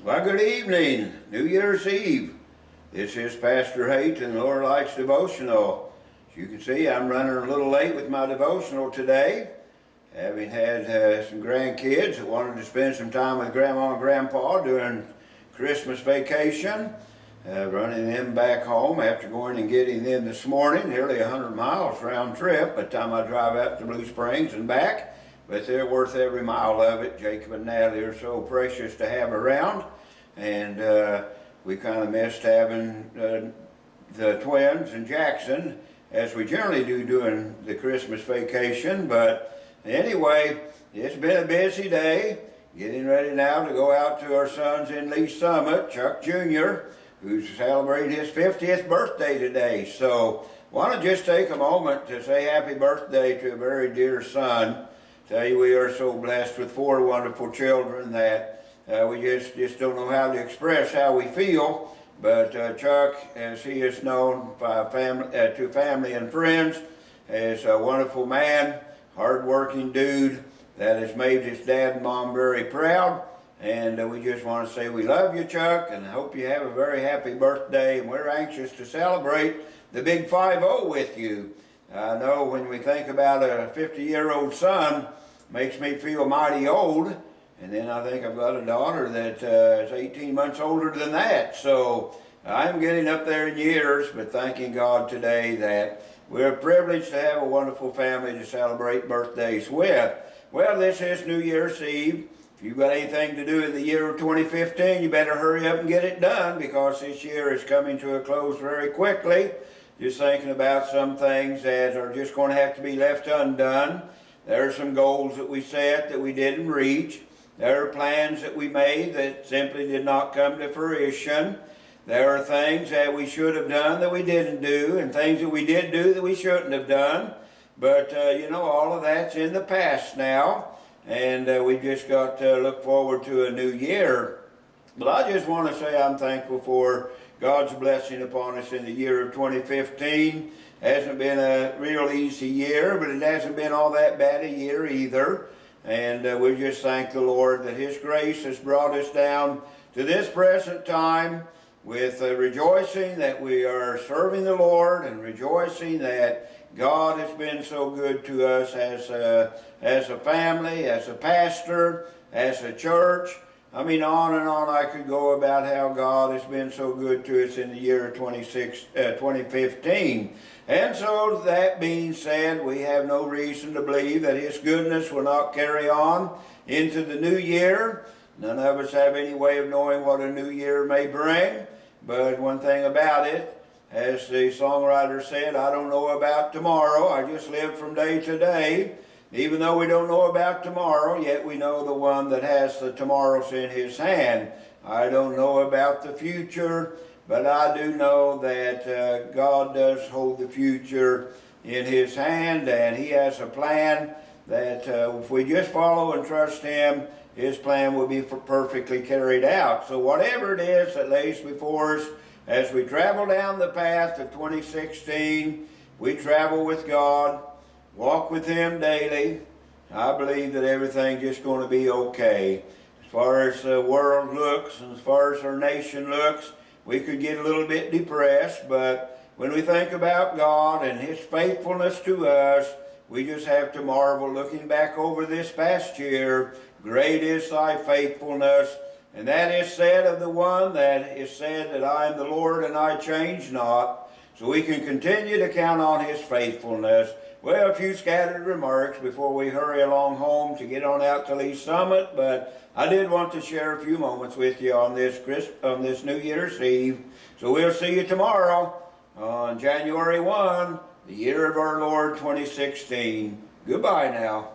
Well, good evening, New Year's Eve. This is Pastor Hayton, Lord Lights Devotional. As you can see, I'm running a little late with my devotional today, having had some grandkids that wanted to spend some time with Grandma and Grandpa during Christmas vacation. Running them back home after going and getting them this morning, nearly 100 miles round trip by the time I drive out to Blue Springs and back. But they're worth every mile of it. Jacob and Natalie are so precious to have around. And we kind of missed having the twins and Jackson, as we generally do during the Christmas vacation. But anyway, it's been a busy day. Getting ready now to go out to our son's in Lee Summit, Chuck Jr., who's celebrating his 50th birthday today. So I want to just take a moment to say happy birthday to a very dear son. Tell you, we are so blessed with 4 wonderful children that we just don't know how to express how we feel. But Chuck, as he is known by to family and friends, is a wonderful man, hard-working dude that has made his dad and mom very proud. And we just want to say we love you, Chuck, and hope you have a very happy birthday. And we're anxious to celebrate the big 50 with you. I know when we think about a 50-year-old son, makes me feel mighty old. And then I think I've got a daughter that is 18 months older than that. So I'm getting up there in years, but thanking God today that we're privileged to have a wonderful family to celebrate birthdays with. Well, this is New Year's Eve. If you've got anything to do in the year of 2015, you better hurry up and get it done, because this year is coming to a close very quickly. Just thinking about some things that are just going to have to be left undone. There are some goals that we set that we didn't reach. There are plans that we made that simply did not come to fruition. There are things that we should have done that we didn't do, and things that we did do that we shouldn't have done. But, all of that's in the past now, and we just got to look forward to a new year. But I just want to say I'm thankful for God's blessing upon us in the year of 2015. Hasn't been a real easy year, but it hasn't been all that bad a year either. And we just thank the Lord that His grace has brought us down to this present time with rejoicing that we are serving the Lord, and rejoicing that God has been so good to us as a family, as a pastor, as a church. I mean, on and on I could go about how God has been so good to us in the year of 2015. And so, that being said, we have no reason to believe that His goodness will not carry on into the new year. None of us have any way of knowing what a new year may bring. But one thing about it, as the songwriter said, I don't know about tomorrow. I just live from day to day. Even though we don't know about tomorrow, yet we know the one that has the tomorrows in His hand. I don't know about the future, but I do know that God does hold the future in His hand, and He has a plan that if we just follow and trust Him, His plan will be perfectly carried out. So whatever it is that lays before us, as we travel down the path of 2016, we travel with God, walk with Him daily. I believe that everything's just going to be okay. As far as the world looks, and as far as our nation looks, we could get a little bit depressed, but when we think about God and His faithfulness to us, we just have to marvel looking back over this past year. Great is Thy faithfulness. And that is said of the one that is said that I am the Lord and I change not. So we can continue to count on His faithfulness. Well, a few scattered remarks before we hurry along home to get on out to Lee Summit, but I did want to share a few moments with you on this New Year's Eve. So we'll see you tomorrow on January 1, the year of our Lord 2016. Goodbye now.